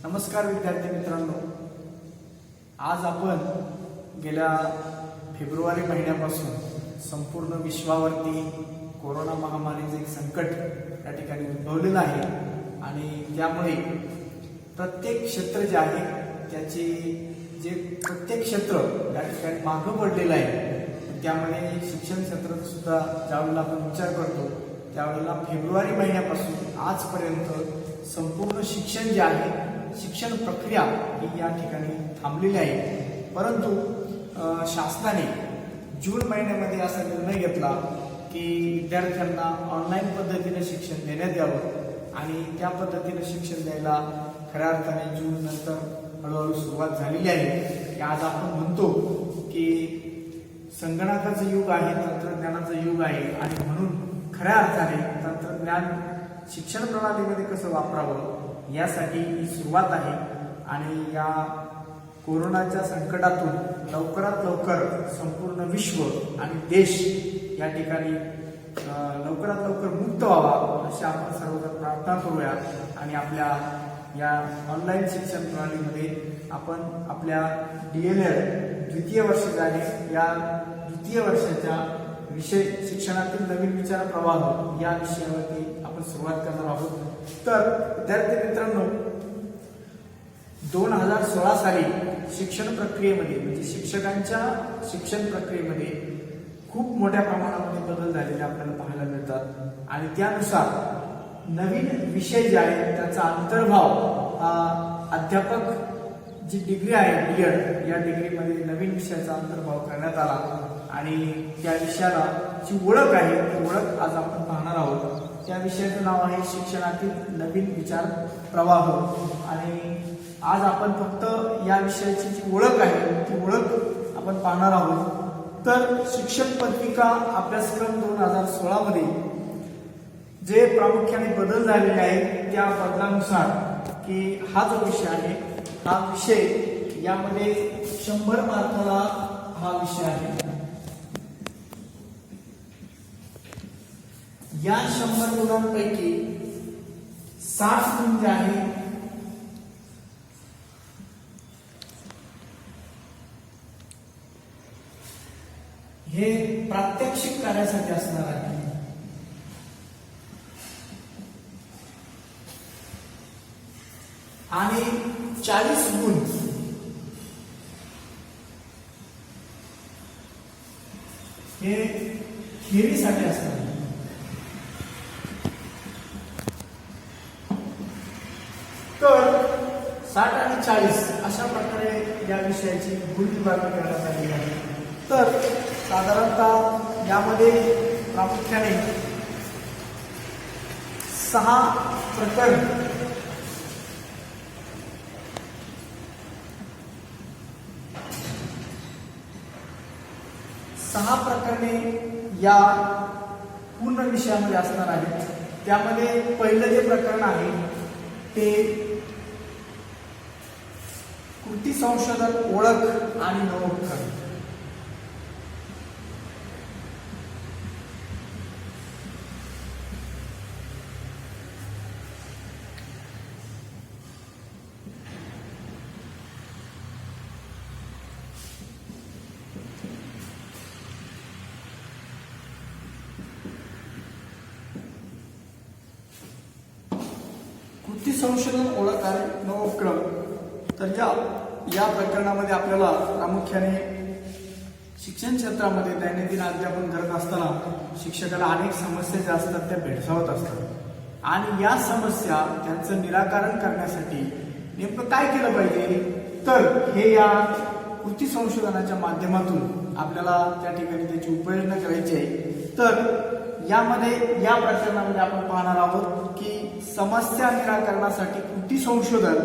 नमस्कार विद्यार्थी मित्रांनो, आज आपण गेल्या फेब्रुवारी महिन्यापासून संपूर्ण विश्वावरती कोरोना महामारीचे एक संकट या ठिकाणी उद्भवलेलं आहे आणि त्यामुळे प्रत्येक क्षेत्र जे आहे त्याचे जे प्रत्येक क्षेत्र या ठिकाणी मागं पडलेलं आहे। त्यामध्ये शिक्षण क्षेत्राचा सुद्धा ज्यावेळेला आपण विचार करतो त्यावेळेला फेब्रुवारी महिन्यापासून आजपर्यंत संपूर्ण शिक्षण जे आहे, शिक्षण प्रक्रिया ही या ठिकाणी थांबलेली आहे। परंतु शासनाने जून महिन्यामध्ये असा निर्णय घेतला की विद्यार्थ्यांना ऑनलाईन पद्धतीने शिक्षण देण्यात यावं आणि त्या पद्धतीने शिक्षण द्यायला खऱ्या अर्थाने जून नंतर हळूहळू सुरुवात झालेली आहे। की आज आपण म्हणतो की संगणकाचं युग आहे, तंत्रज्ञानाचं युग आहे आणि म्हणून खऱ्या अर्थाने तंत्रज्ञान शिक्षण प्रणालीमध्ये कसं वापरावं यासाठी ही सुरुवात आहे। आणि या कोरोनाच्या संकटातून लवकरात लवकर संपूर्ण विश्व आणि देश या ठिकाणी लवकरात लवकर मुक्त व्हावा अशी आपण सर्वजण प्रार्थना करूया आणि आपल्या या ऑनलाईन शिक्षण प्रणालीमध्ये आपण आपल्या DLED द्वितीय वर्ष आहे या द्वितीय वर्षाच्या विषय शिक्षणातील नवीन विचार प्रवाह या विषयावरती आपण सुरुवात करणार आहोत। तर विद्यार्थी मित्रांनो, 2016 साली शिक्षण प्रक्रियेमध्ये म्हणजे शिक्षकांच्या शिक्षण प्रक्रियेमध्ये खूप मोठ्या प्रमाणामध्ये बदल झालेले आपल्याला पाहायला मिळतात आणि त्यानुसार नवीन विषय जे आहेत त्याचा अंतर्भाव अध्यापक जी डिग्री आहे BEd या डिग्रीमध्ये नवीन विषयाचा अंतर्भाव करण्यात आला आणि त्या विषयाला जी ओळख आहे ती ओळख आज आपण पाहणार आहोत। त्या विषयाचं नाव आहे शिक्षणातील नवीन विचार प्रवाह आणि आज आपण फक्त या विषयाची जी ओळख आहे ती ओळख आपण पाहणार आहोत। तर शिक्षक पत्रिका अभ्यासक्रम 2016 मध्ये जे प्रामुख्याने बदल झालेले आहेत त्या बदलानुसार की हा जो विषय आहे हा विषय यामध्ये 100 मार्काला हा विषय आहे। या 100 गुणांपैकी 60 गुण जे आहे हे प्रात्यक्षिक कार्यासाठी असणार आहे आणि 40 गुण हे थिअरीसाठी असणार आहे। तर 60 आणि 40 अशा प्रकारे या विषयाची गुण विभागणी करण्यात आलेली आहे। तर साधारणतः यामध्ये प्रामुख्याने 6 प्रकरण या पूर्ण विषयामध्ये असणार आहेत। त्यामध्ये पहिलं जे प्रकरण आहे ते कृती संशोधन ओळख आणि नवोत्तर। कृती संशोधन ओळख आणि नवोपक्रम। तर या प्रकरणामध्ये आपल्याला प्रामुख्याने शिक्षण क्षेत्रामध्ये दैनंदिन अध्यापन करत असताना शिक्षकाला अनेक समस्या ज्या असतात त्या भेडसावत असतात आणि या समस्या त्यांचं निराकरण करण्यासाठी नेमकं काय केलं पाहिजे तर हे या कृती संशोधनाच्या माध्यमातून आपल्याला त्या ठिकाणी त्याची उपयोजना करायची आहे। तर यामध्ये या प्रकरणामध्ये आपण पाहणार आहोत की समस्या निराकरणासाठी कृती संशोधन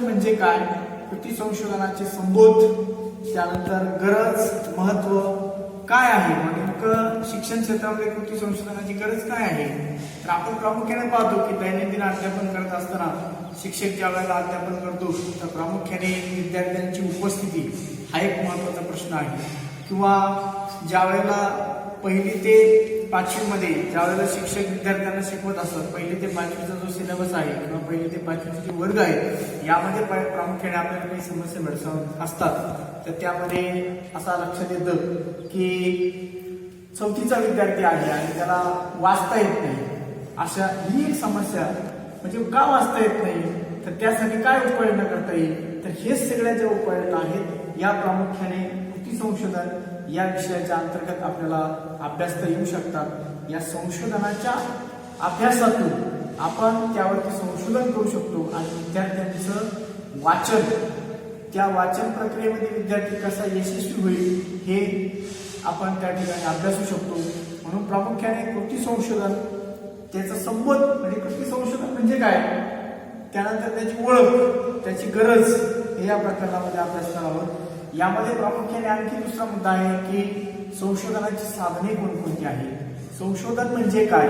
म्हणजे काय, कृती संशोधनाचे संबोध, त्यानंतर गरज, महत्व काय आहे, नेमकं शिक्षण क्षेत्रामध्ये कृती संशोधनाची गरज काय आहे। तर आपण प्रामुख्याने पाहतो की दैनंदिन अध्यापन करत असताना शिक्षक ज्या वेळेला अध्यापन करतो तर प्रामुख्याने विद्यार्थ्यांची उपस्थिती हा एक महत्त्वाचा प्रश्न आहे किंवा ज्या वेळेला 1ली ते 5वी मध्ये ज्यावेळेला शिक्षक विद्यार्थ्यांना शिकवत असतात, पहिली ते 5वीचा जो सिलेबस आहे किंवा पहिली ते 5वीचे जे वर्ग आहेत यामध्ये प्रामुख्याने आपल्याला काही समस्या भेडसावत असतात. तर त्यामध्ये असा लक्षात येतं की 4थीचा विद्यार्थी आहे आणि त्याला वाचता येत नाही, अशा ही एक समस्या. म्हणजे का वाचता येत नाही, तर त्यासाठी काय उपाययोजना करता येईल, तर हेच सगळ्या ज्या उपाययोजना आहेत या प्रामुख्याने कृती संशोधन या विषयाच्या अंतर्गत आपल्याला अभ्यासता येऊ शकतात. या संशोधनाच्या अभ्यासातून आपण त्यावरती संशोधन करू शकतो आणि विद्यार्थ्यांचं वाचन, त्या वाचन प्रक्रियेमध्ये विद्यार्थी कसा यशस्वी होईल हे आपण त्या ठिकाणी अभ्यासू शकतो. म्हणून प्रामुख्याने कृती संशोधन, त्याचा संबोध म्हणजे कृती संशोधन म्हणजे काय, त्यानंतर त्याची ओळख, त्याची गरज हे या प्रकरणामध्ये अभ्यास करावं. यामध्ये प्रामुख्याने आणखी दुसरा मुद्दा आहे की संशोधनाची साधने कोणकोणती आहेत, संशोधन म्हणजे काय,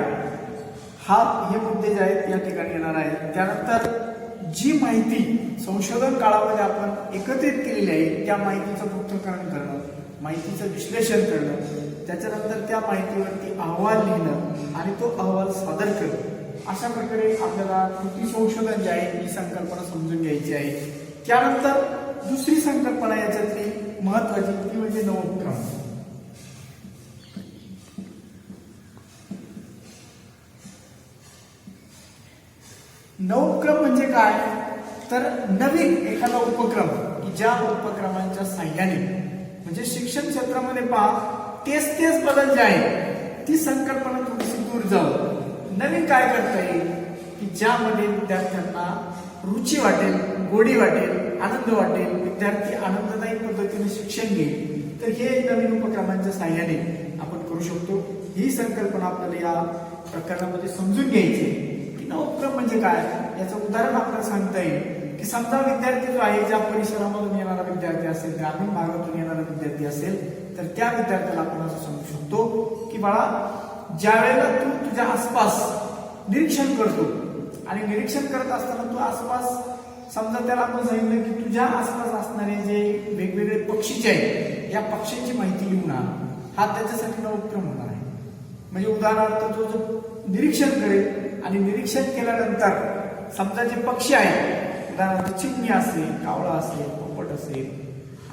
हे मुद्दे जे आहेत या ठिकाणी येणार आहेत. त्यानंतर जी माहिती संशोधन काळामध्ये आपण एकत्रित केलेली आहे त्या माहितीचं पृथक्करण करणं, माहितीचं विश्लेषण करणं, त्याच्यानंतर त्या माहितीवरती अहवाल लिहिणं आणि तो अहवाल सादर करणं, अशा प्रकारे आपल्याला कृती संशोधन जे आहे ही संकल्पना समजून घ्यायची आहे. त्यानंतर दुसरी संकल्पना याच्यातली महत्वाची ती म्हणजे नवोपक्रम. नवोपक्रम म्हणजे काय, तर नवीन एखादा उपक्रम की ज्या उपक्रमांच्या साह्याने, म्हणजे शिक्षण क्षेत्रामध्ये पहा तेच बदल जे आहे ती संकल्पना थोडीशी दूर जाऊ, नवीन काय करता येईल की ज्यामध्ये विद्यार्थ्यांना रुची वाटेल, गोडी वाटेल, आनंद वाटेल, विद्यार्थी आनंददायी पद्धतीने शिक्षण घेईल, तर हे नवीन उपक्रमांच्या साह्याने आपण करू शकतो. ही संकल्पना आपल्याला या प्रकरणामध्ये समजून घ्यायची की नवोपक्रम म्हणजे काय. याचं उदाहरण आपल्याला सांगता येईल की समजा विद्यार्थी जो आहे ज्या परिसरामधून येणारा विद्यार्थी असेल, ग्रामीण भागातून येणारा विद्यार्थी असेल, तर त्या विद्यार्थ्याला आपण असं सांगू शकतो की बाळा, ज्या वेळेला तू तुझ्या आसपास निरीक्षण करतो आणि निरीक्षण करत असताना तू आसपास, समजा त्याला आपण सांगितलं की तुझ्या आसपास असणारे जे वेगवेगळे पक्षी जे आहेत या पक्ष्यांची माहिती लिहून आण, हा त्याच्यासाठी नवोपक्रम होणार आहे. म्हणजे उदाहरणार्थ तो जो निरीक्षण करेल आणि निरीक्षण केल्यानंतर समजा जे पक्षी आहेत, उदाहरणार्थ चिमणी असेल, कावळा असेल, पोपट असेल,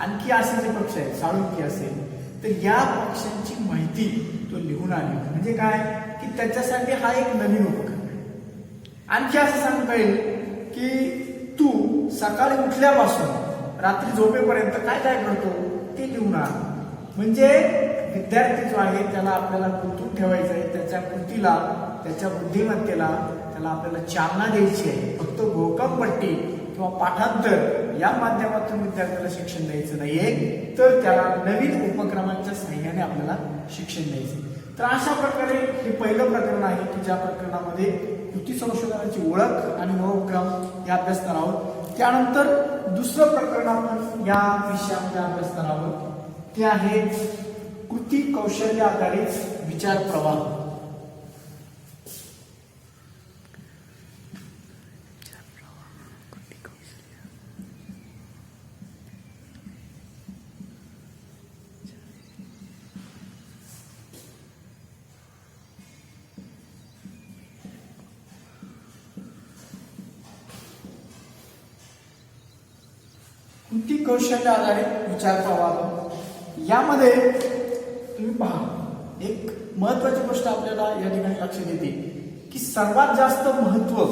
आणखी असे जे पक्षी आहेत, साळुंकी असेल, तर या पक्ष्यांची माहिती तो लिहून आणेल. म्हणजे काय की त्याच्यासाठी हा एक नवीन उपक्रम आहे. आणखी असं सांगता येईल की तू सकाळी उठल्यापासून रात्री झोपेपर्यंत काय काय करतो ते लिहून आण. म्हणजे विद्यार्थी जो आहे त्याला आपल्याला गुंतवून ठेवायचं आहे, त्याच्या कृतीला, त्याच्या बुद्धिमत्तेला त्याला आपल्याला चालना द्यायची आहे. फक्त घोकमपट्टी किंवा पाठांतर या माध्यमातून विद्यार्थ्याला शिक्षण द्यायचं नाहीये, तर त्याला नवीन उपक्रमांच्या साह्याने आपल्याला शिक्षण द्यायचं. तर अशा प्रकारे हे पहिलं प्रकरण आहे की ज्या प्रकरणामध्ये कृती संशोधनाची ओळख आणि नवोपक्रम हे अभ्यास करावं. त्यानंतर दुसरं प्रकरण आपण या विषयामध्ये अभ्यास करावं ते आहे कृती कौशल्य आधारित विचार प्रवाह. कृती कौशल्य आधारित विचार प्रवाह यामध्ये तुम्ही पहा, एक महत्वाची गोष्ट आपल्याला या ठिकाणी लक्षात येते की सर्वात जास्त महत्व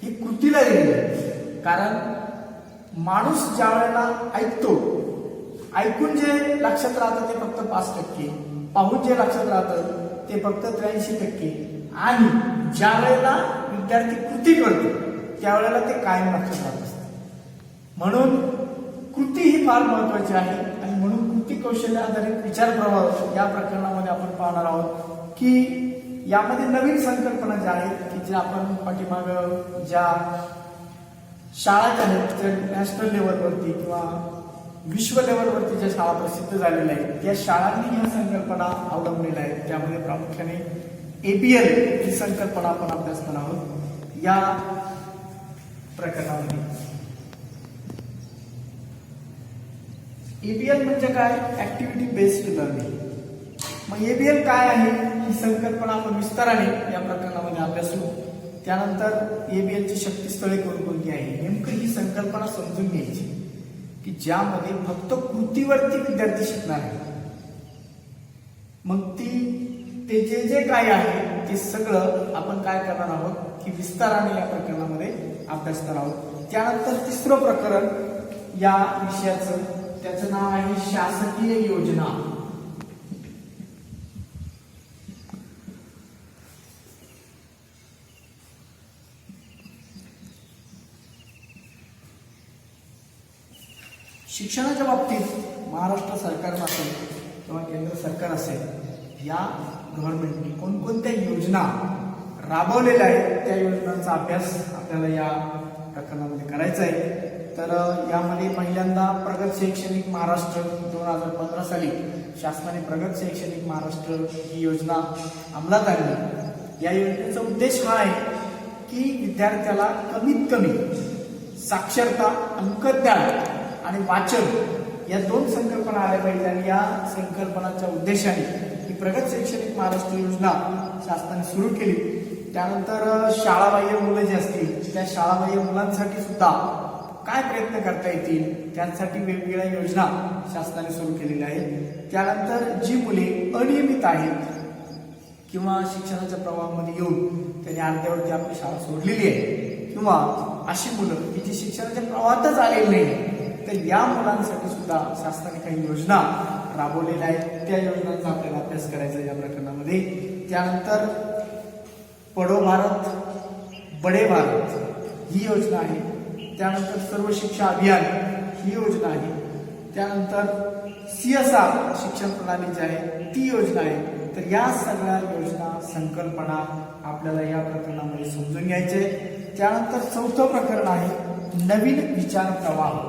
हे कृतीला दिलेलं आहे. कारण माणूस ज्या वेळेला ऐकतो, ऐकून जे लक्षात राहतं ते फक्त 5%, पाहून जे लक्षात राहतं ते फक्त 83%, आणि ज्या वेळेला विद्यार्थी कृती करतो त्यावेळेला ते कायम लक्षात राहत असते. म्हणून कृती ही फार महत्वाची आहे आणि म्हणून कृती कौशल्य आधारित विचार प्रवाह या प्रकरणामध्ये आपण पाहणार आहोत की यामध्ये नवीन संकल्पना ज्या आहेत की ज्या आपण पाठीमाग ज्या शाळा ज्या आहेत त्या नॅशनल लेवलवरती किंवा विश्व लेवलवरती ज्या शाळा प्रसिद्ध झालेल्या आहेत त्या शाळांनी ह्या संकल्पना अवलंबलेल्या आहेत. त्यामध्ये प्रामुख्याने ABL ही संकल्पना आपण अभ्यास करणार आहोत या प्रकरणामध्ये. ABL म्हणजे काय, ऍक्टिव्हिटी बेस्ड लर्निंग. मग एबीएल काय आहे ही संकल्पना आपण विस्ताराने या प्रकरणामध्ये अभ्यासू. त्यानंतर एबीएलची शक्तीस्थळे कोणकोणती आहे नेमकं ही संकल्पना समजून घ्यायची की ज्यामध्ये फक्त कृतीवरती विद्यार्थी शिकणार आहे. मग ते जे काय आहे ते सगळं आपण काय करणार आहोत की विस्ताराने या प्रकरणामध्ये अभ्यासणार आहोत. त्यानंतर तिसरं प्रकरण या विषयाचं त्याचं नाव आहे शासकीय योजना. शिक्षणाच्या बाबतीत महाराष्ट्र सरकार असेल किंवा केंद्र सरकार असेल या गव्हर्नमेंटने कोणकोणत्या योजना राबवलेल्या आहेत त्या योजनांचा अभ्यास आपल्याला या प्रकरणामध्ये करायचा आहे. तर यामध्ये पहिल्यांदा प्रगत शैक्षणिक महाराष्ट्र 2015 साली शासनाने प्रगत शैक्षणिक महाराष्ट्र ही योजना अंमलात आणली. या योजनेचा उद्देश हा आहे की विद्यार्थ्याला कमीत कमी साक्षरता, अंकज्ञान आणि वाचन या दोन संकल्पना आल्या पाहिजे. आणि या संकल्पनाच्या उद्देशाने ही प्रगत शैक्षणिक महाराष्ट्र योजना शासनाने सुरू केली. त्यानंतर शाळाबाह्य मुलं जी असतील त्या शाळाबाह्य मुलांसाठी सुद्धा काय प्रयत्न करता येतील त्यासाठी वेगवेगळ्या योजना शासनाने सुरू केलेल्या आहेत. त्यानंतर जी मुले अनियमित आहेत किंवा शिक्षणाच्या प्रवाहामध्ये येऊन त्यांनी अर्ध्यावरती आपली शाळा सोडलेली आहे किंवा अशी मुलं की जी शिक्षणाच्या प्रवाहातच आलेली नाही तर या मुलांसाठी सुद्धा शासनाने काही योजना राबवलेल्या आहेत. त्या योजनांचा आपल्याला अभ्यास करायचा या प्रकरणामध्ये. त्यानंतर पढो भारत बडे भारत ही योजना आहे. त्यानंतर सर्व शिक्षा अभियान ही योजना आहे. त्यानंतर CSR शिक्षण प्रणाली जी आहे ती योजना आहे. तर या सगळ्या योजना संकल्पना आपल्याला या प्रकरणामध्ये समजून घ्यायचे. त्यानंतर चौथं प्रकरण आहे नवीन विचार प्रवाह.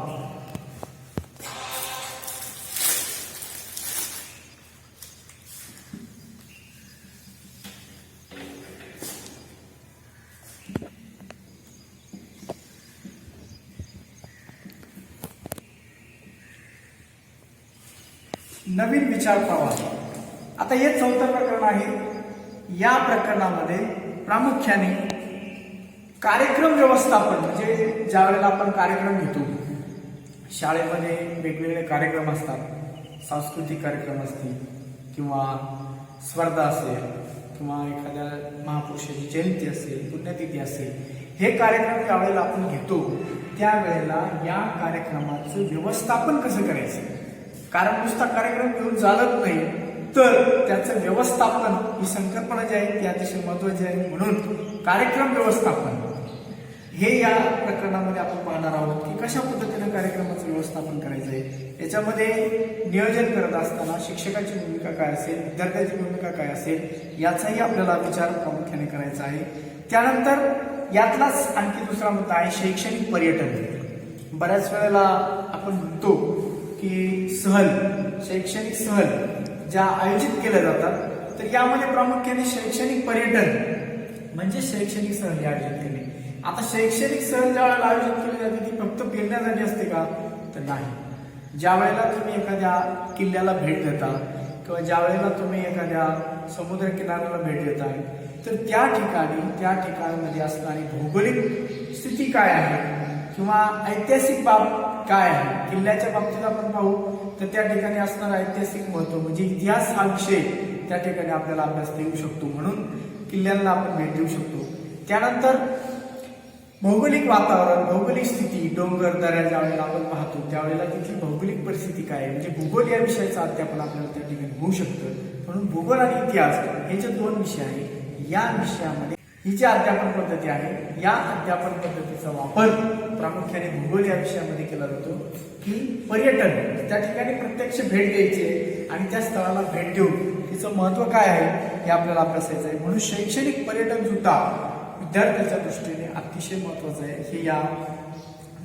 नवीन विचार प्रवाह. आता हे चौथं प्रकरण आहे. या प्रकरणामध्ये प्रामुख्याने कार्यक्रम व्यवस्थापन म्हणजे ज्या वेळेला आपण कार्यक्रम घेतो शाळेमध्ये वेगवेगळे कार्यक्रम असतात. सांस्कृतिक कार्यक्रम असतील किंवा स्पर्धा असेल किंवा एखाद्या महापुरुषाची जयंती असेल, पुण्यतिथी असेल, हे कार्यक्रम ज्या वेळेला आपण घेतो त्यावेळेला या कार्यक्रमाचं व्यवस्थापन कसं करायचं. कारण नुसता कार्यक्रम घेऊन चालत नाही तर त्याचं व्यवस्थापन ही संकल्पना जी आहे ती अतिशय महत्वाची आहे. म्हणून कार्यक्रम व्यवस्थापन हे या प्रकरणामध्ये आपण पाहणार आहोत की कशा पद्धतीने कार्यक्रमाचं व्यवस्थापन करायचं आहे. याच्यामध्ये नियोजन करत असताना शिक्षकाची भूमिका काय असेल, विद्यार्थ्याची भूमिका काय असेल याचाही आपल्याला विचार प्रामुख्याने करायचा आहे. त्यानंतर यातलाच आणखी दुसरा मुद्दा आहे शैक्षणिक पर्यटन. बऱ्याच वेळेला आपण म्हणतो की सहल, शैक्षणिक सहल ज्या आयोजित केल्या जातात तर यामध्ये प्रामुख्याने शैक्षणिक पर्यटन म्हणजे शैक्षणिक सहल आयोजित केली. आता शैक्षणिक सहल ज्या वेळेला आयोजित केली जाते ती फक्त फिरण्यासाठी असते का तर नाही. ज्या वेळेला तुम्ही एखाद्या किल्ल्याला भेट देता किंवा ज्या वेळेला तुम्ही एखाद्या समुद्र किनाऱ्याला भेट देता तर त्या ठिकाणामध्ये असणारी भौगोलिक स्थिती काय आहे किंवा ऐतिहासिक बाब काय आहे. किल्ल्याच्या बाबतीत आपण पाहू तर त्या ठिकाणी असणारं ऐतिहासिक महत्व म्हणजे इतिहास हा विषय त्या ठिकाणी आपल्याला अभ्यासता येऊ शकतो. म्हणून किल्ल्यांना आपण भेट देऊ शकतो. त्यानंतर भौगोलिक वातावरण, भौगोलिक स्थिती, डोंगर दऱ्या ज्या वेळेला आपण पाहतो त्यावेळेला तिथली भौगोलिक परिस्थिती काय आहे म्हणजे भूगोल या विषयाचं अध्यापन आपल्याला त्या ठिकाणी होऊ शकतं. म्हणून भूगोल आणि इतिहास हे जे दोन विषय आहेत या विषयामध्ये ही जी अध्यापन पद्धती आहे या अध्यापन पद्धतीचा वापर प्रामुख्याने भूगोल या विषयामध्ये केला जातो की पर्यटन त्या ठिकाणी प्रत्यक्ष भेट द्यायची आणि त्या स्थळाला भेट देऊन तिचं महत्व काय आहे हे आपल्याला अभ्यासायचं आहे. म्हणून शैक्षणिक पर्यटन सुद्धा विद्यार्थ्याच्या दृष्टीने अतिशय महत्वाचं आहे. हे या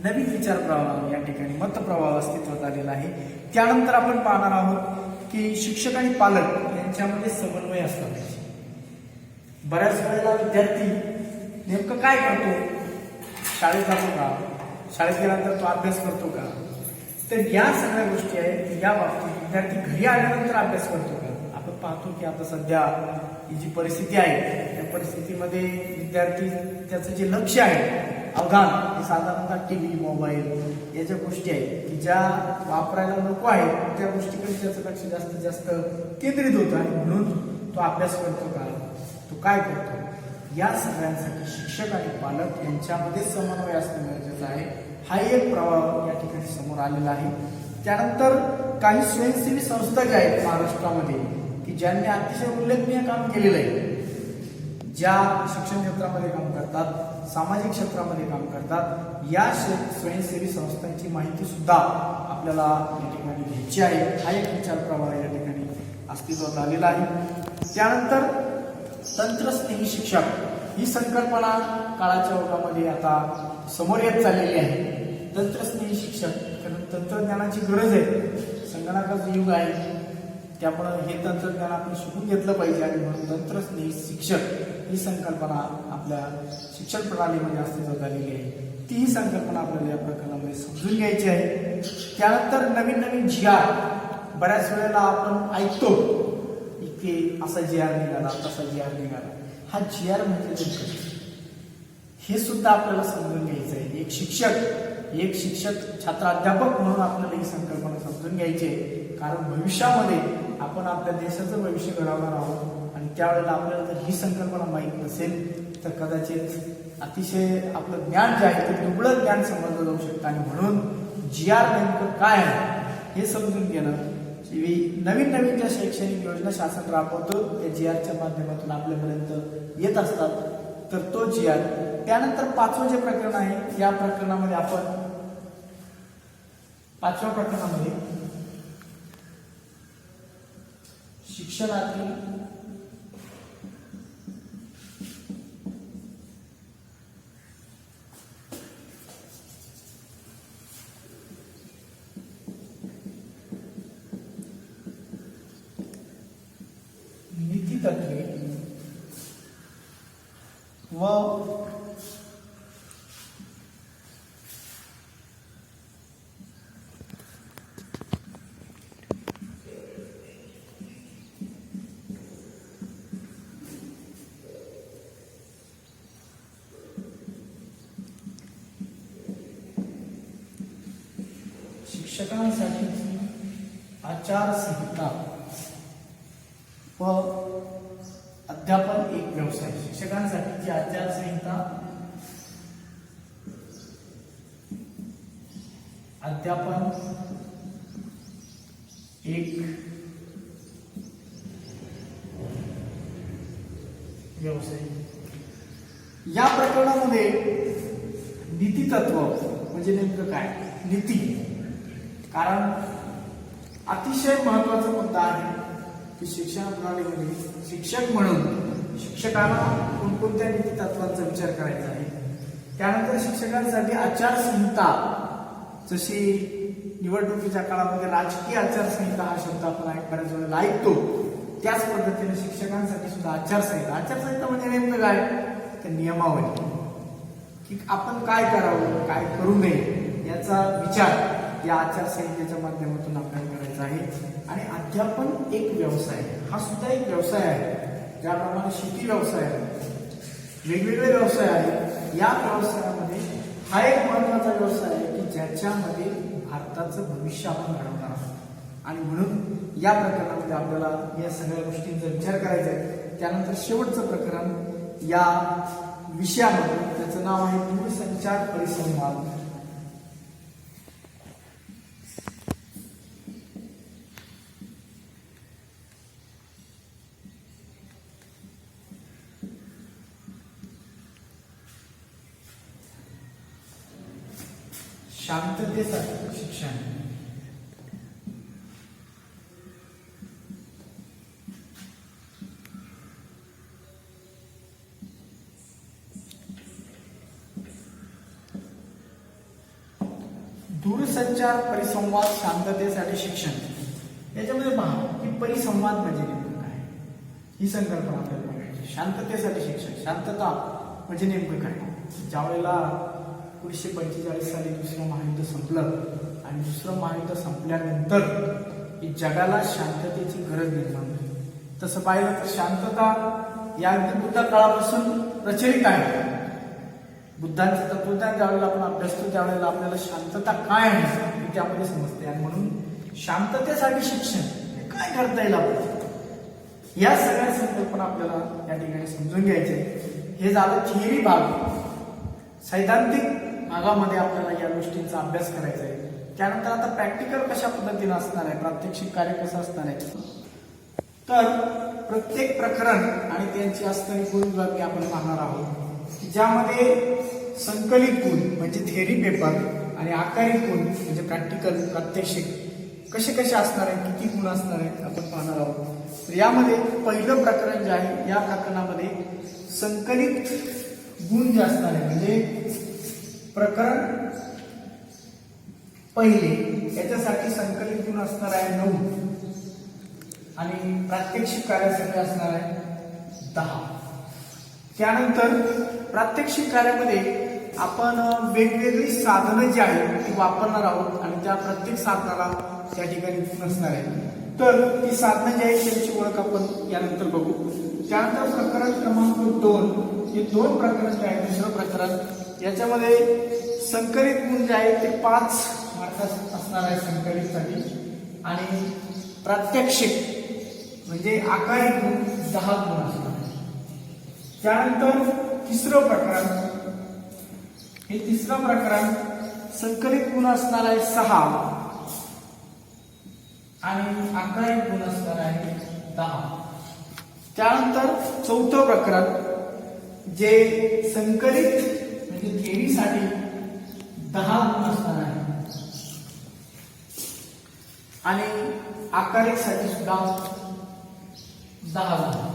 नवीन विचार प्रवाह या ठिकाणी मतप्रवाह अस्तित्वात आलेला आहे. त्यानंतर आपण पाहणार आहोत की शिक्षक आणि पालक यांच्यामध्ये समन्वय असला पाहिजे. बऱ्याच वेळेला विद्यार्थी नेमकं काय करतो, शाळेत जातो का, शाळेत गेल्यानंतर तो अभ्यास करतो का, तर या सगळ्या गोष्टी आहेत. या बाबतीत विद्यार्थी घरी आल्यानंतर अभ्यास करतो का. आपण पाहतो की आता सध्या ही जी परिस्थिती आहे त्या परिस्थितीमध्ये विद्यार्थी त्याचं जे लक्ष आहे अवधान हे साधारणतः टीव्ही मोबाईल या ज्या गोष्टी आहेत की ज्या वापरायला नको आहेत त्या गोष्टीकडे त्याचं लक्ष जास्तीत जास्त केंद्रित होतं आणि म्हणून तो अभ्यास करतो का, तो काय करतो, या सगळ्यांसाठी शिक्षक आणि पालक यांच्यामध्ये समन्वय असणं गरजेचं आहे. हा एक प्रभाव या ठिकाणी समोर आलेला आहे. त्यानंतर काही स्वयंसेवी संस्था ज्या आहेत महाराष्ट्रामध्ये की ज्यांनी अतिशय उल्लेखनीय काम केलेलं आहे, ज्या शिक्षण क्षेत्रामध्ये काम करतात, सामाजिक क्षेत्रामध्ये काम करतात, या स्वयंसेवी संस्थांची माहिती सुद्धा आपल्याला या ठिकाणी घ्यायची आहे. हा एक विचार प्रवाह या ठिकाणी अस्तित्वात आलेला आहे. त्यानंतर तंत्रस्नेही शिक्षक ही संकल्पना काळाच्या ओघामध्ये आता समोर येत चाललेली आहे. तंत्रस्नेही शिक्षक, कारण तंत्रज्ञानाची गरज आहे, संगणकाचं युग आहे, त्यामुळं हे तंत्रज्ञान आपण शिकून घेतलं पाहिजे आणि म्हणून तंत्रस्नेही शिक्षक ही संकल्पना आपल्या शिक्षण प्रणालीमध्ये अस्तित्वात आलेली आहे. ती संकल्पना आपल्याला या प्रकरणामध्ये समजून घ्यायची आहे. त्यानंतर नवीन नवीन GR बऱ्याच वेळेला आपण ऐकतो की असा GR निघाला, तसा GR निघाला. हा GR म्हणजे हे सुद्धा आपल्याला समजून घ्यायचं आहे. एक शिक्षक छात्र अध्यापक म्हणून आपल्याला ही संकल्पना समजून घ्यायची आहे. कारण भविष्यामध्ये आपण आपल्या देशाचं भविष्य घडवणार आहोत आणि त्यावेळेला आपल्याला जर ही संकल्पना माहीत नसेल तर कदाचित अतिशय आपलं ज्ञान जे आहे ते दुबळं ज्ञान समजलं जाऊ शकतं आणि म्हणून GR नेमकं काय आहे हे समजून घेणं. नवीन नवीन ज्या शैक्षणिक योजना शासन राबवतो त्या GRच्या माध्यमातून आपल्यापर्यंत येत असतात, तर तो GR. त्यानंतर 5वं जे प्रकरण आहे, या प्रकरणामध्ये आपण 5व्या प्रकरणामध्ये शिक्षणातील नीतितत्वे व शिक्षकांसाठीची आचारसंहिता व अध्यापन एक व्यवसाय. शिक्षकांसाठीची आचारसंहिता, अध्यापन एक व्यवसाय. या प्रकरणामध्ये नीतितत्व म्हणजे नेमकं काय, नीती, कारण अतिशय महत्वाचा मुद्दा आहे की शिक्षण प्रणालीमध्ये शिक्षक म्हणून शिक्षकाला कोणकोणत्या नीतितत्वांचा विचार करायचा आहे. त्यानंतर शिक्षकांसाठी आचारसंहिता, जशी निवडणुकीच्या काळामध्ये राजकीय आचारसंहिता हा शब्द आपण बऱ्याच वेळेला ऐकतो, त्याच पद्धतीने शिक्षकांसाठी सुद्धा आचारसंहिता म्हणजे नेमकं काय, तर नियमावली, की आपण काय करावं काय करू नये याचा विचार या आचारसंहितेच्या माध्यमातून आपल्याला करायचा आहे. आणि अध्यापन एक व्यवसाय, हा सुद्धा एक व्यवसाय आहे. ज्याप्रमाणे शेती व्यवसाय आहे, वेगवेगळे व्यवसाय आहेत, या व्यवसायामध्ये हा एक महत्वाचा व्यवसाय आहे की ज्याच्यामध्ये भारताचं भविष्य आपण घडवणार आहोत. आणि म्हणून या प्रकरणामध्ये आपल्याला या सगळ्या गोष्टींचा विचार करायचा आहे. त्यानंतर शेवटचं प्रकरण या विषयामध्ये, त्याचं नाव आहे दूरसंचार परिसंवाद. शांततेसाठी शिक्षण. दूरसंचार परिसंवाद शांततेसाठी शिक्षण. याच्यामध्ये पहा की परिसंवाद म्हणजे नेमकं काय, ही संकल्पना आपल्याला बघायची. शांततेसाठी शिक्षण, शांतता म्हणजे नेमकं काय. ज्यावेळेला 1945 साली दुसरं महायुद्ध संपलं आणि दुसरं महायुद्ध संपल्यानंतर जगाला शांततेची गरज निर्माण झाली, तसं पाहिलं तर शांतता या अगदी बुद्ध काळापासून प्रचलित आहे. बुद्धांचं तत्वज्ञान ज्यावेळेला आपण अभ्यासतो त्यावेळेला आपल्याला शांतता काय आहे हे त्यामध्ये समजते. आणि म्हणून शांततेसाठी शिक्षण हे काय करता येईल आपल्याला, या सगळ्या संकल्पना आपल्याला या ठिकाणी समजून घ्यायचे. हे झालं थिअरी भाग. सैद्धांतिक भागामध्ये आपल्याला या गोष्टींचा अभ्यास करायचा आहे. त्यानंतर आता प्रॅक्टिकल कशा पद्धतीने असणार आहे, प्रात्यक्षिक कार्य कसं असणार आहे. तर प्रत्येक प्रकरण आणि त्यांची असणारी गुण विभागणी आपण पाहणार आहोत, ज्यामध्ये संकलित गुण म्हणजे थेअरी पेपर आणि आकारिक गुण म्हणजे प्रॅक्टिकल प्रात्यक्षिक कसे कसे असणार आहे, किती गुण असणार आहेत आपण पाहणार आहोत. तर यामध्ये पहिलं प्रकरण जे आहे, या प्रकरणामध्ये संकलित गुण जे असणार आहे म्हणजे प्रकरण पहिले, याच्यासाठी संकलित गुण असणार आहे 9 आणि प्रात्यक्षिक कार्यासाठी असणार आहे 10. त्यानंतर प्रात्यक्षिक कार्यामध्ये आपण वेगवेगळी साधनं जी आहेत ती वापरणार आहोत आणि त्या प्रत्येक साधनाला त्या ठिकाणी गुण असणार आहे. तर ती साधनं जी आहेत त्यांची ओळख आपण यानंतर बघू. त्यानंतर प्रकरण क्रमांक 2, हे 2 प्रकरण जे आहे, दुसरं प्रकरण, याच्यामध्ये संकलित गुण जे आहेत ते 5 मार्काचे असणार आहे संकलितसाठी आणि प्रात्यक्षिक म्हणजे आकारिक गुण 10 गुण असणार आहे. त्यानंतर तिसरं प्रकरण, हे तिसरं प्रकरण संकलित गुण असणार आहे 6 आणि आकारिक गुण असणार आहे 10. त्यानंतर चौथं प्रकरण जे संकलित म्हणजे थेअरीसाठी 10 गुण असणार आहे आणि आकारिकसाठी सुद्धा 10 गुण.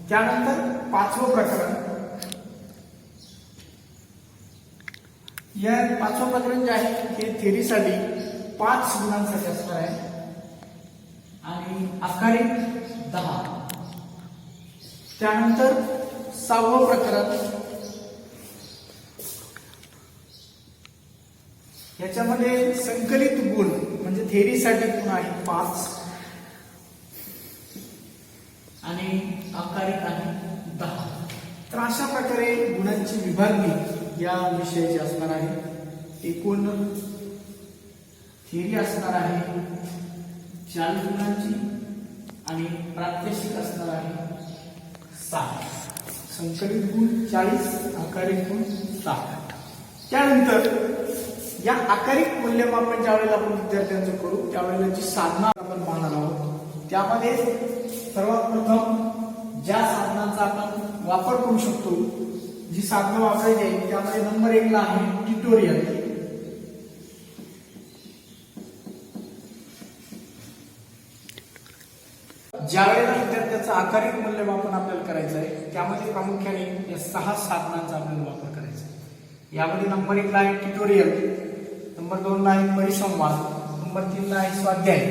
त्यानंतर 5वं प्रकरण, या 5वं प्रकरण जे आहे हे थेअरीसाठी 5 गुणांसाठी असणार आहे आणि आकारिक 10. त्यानंतर 6वं प्रकरण, याच्यामध्ये संकलित गुण म्हणजे थेअरीसाठी गुण आहे 5 आणि आकारिक आहे 10. तर अशा प्रकारे गुणांची विभागणी या विषयाची असणार आहे. एकूण थेअरी असणार आहे 40 गुणांची आणि प्रात्यक्षिक असणार आहे 60. संकलित गुण 40, आकारिक गुण 60. त्यानंतर या आकारिक मूल्यमापन ज्या वेळेला आपण विद्यार्थ्यांचं करू त्यावेळेला जी साधना आपण पाहणार आहोत, त्यामध्ये सर्वात प्रथम ज्या साधनांचा आपण वापर करू शकतो, जी साधनं वापरायची आहे त्यामध्ये नंबर 1 ला आहे ट्युटोरियल. ज्या वेळेला विद्यार्थ्याचं आकारिक मूल्यमापन आपल्याला करायचं आहे त्यामध्ये प्रामुख्याने या 6 साधनांचा आपल्याला वापर करायचा आहे. यामध्ये नंबर 1 ला आहे ट्युटोरियल, नंबर 2 ला आहे परिसंवाद, नंबर 3 ला आहे स्वाध्याय,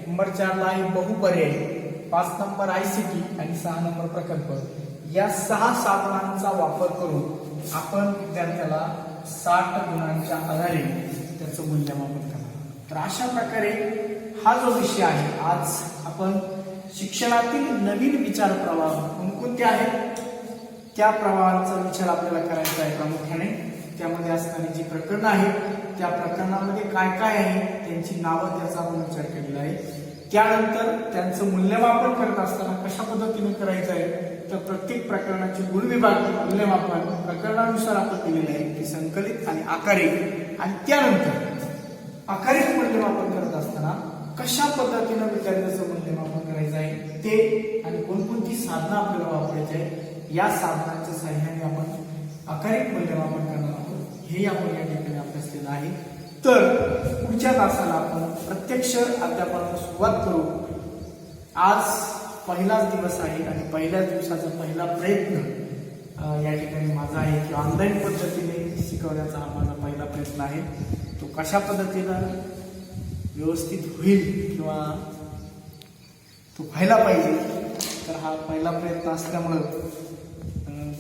नंबर 4 ला आहे बहुपर्याय, 5 नंबर ICT आणि 6 नंबर प्रकल्प. या 6 साधनांचा वापर करून आपण विद्यार्थ्याला 60 गुणांच्या आधारे त्याचं मूल्यमापन करणार. तर अशा प्रकारे हा जो विषय आहे, आज आपण शिक्षणातील नवीन विचार प्रवाह कोणकोणते आहेत त्या प्रवाहाचा विचार आपल्याला करायचा आहे. प्रामुख्याने त्यामध्ये असणारी जी प्रकरणं आहेत त्या प्रकरणामध्ये काय काय आहे त्यांची नावं त्याचा आपण विचार केलेला आहे. त्यानंतर त्यांचं मूल्यमापन करत असताना कशा पद्धतीने करायचं आहे, तर प्रत्येक प्रकरणाची गुण विभागणी मूल्यमापन प्रकरणानुसार आपण केलेले आहे की संकलित आणि आकारिक. आणि त्यानंतर आकारिक मूल्यमापन करत असताना कशा पद्धतीने विद्यार्थ्याचं मूल्यमापन करायचं आहे ते आणि कोणकोणती साधनं आपल्याला वापरायची आहे, या साधनांच्या सहाय्याने आपण आकारिक मूल्यमापन करणार आहोत. हे आपण या ठिकाणी अभ्यासलेलं आहे. तर पुढच्या तासाला आपण प्रत्यक्ष अध्यापनाला सुरुवात करू. आज पहिलाच दिवस आहे आणि पहिल्याच दिवसाचा पहिला प्रयत्न या ठिकाणी माझा आहे की ऑनलाईन पद्धतीने शिकवण्याचा हा माझा पहिला प्रयत्न आहे. तो कशा पद्धतीनं व्यवस्थित होईल किंवा तो व्हायला पाहिजे, तर हा पहिला प्रयत्न असल्यामुळं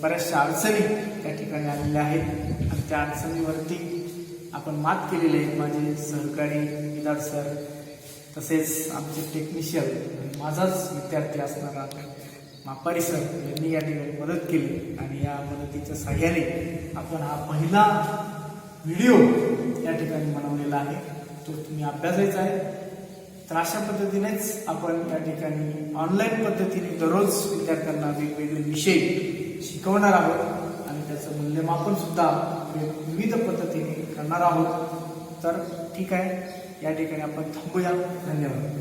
बऱ्याचशा अडचणी त्या ठिकाणी आलेल्या आहेत आणि त्या अडचणीवरती आपण मात केलेली आहे. माझे सहकारी विदार सर, तसेच आमचे टेक्निशियन माझाच विद्यार्थी असणारा मापारी सर यांनी या ठिकाणी मदत केली आणि या मदतीच्या सहाय्याने आपण हा पहिला व्हिडिओ या ठिकाणी बनवलेला आहे. तो तुम्ही अभ्यासायचा आहे. तर अशा पद्धतीनेच आपण या ठिकाणी ऑनलाईन पद्धतीने दररोज विद्यार्थ्यांना वेगवेगळे विषय शिकवणार आहोत आणि त्याचं मूल्यमापन सुद्धा विविध पद्धतीने करणार आहोत. तर ठीक आहे, या ठिकाणी आपण थांबूया. धन्यवाद.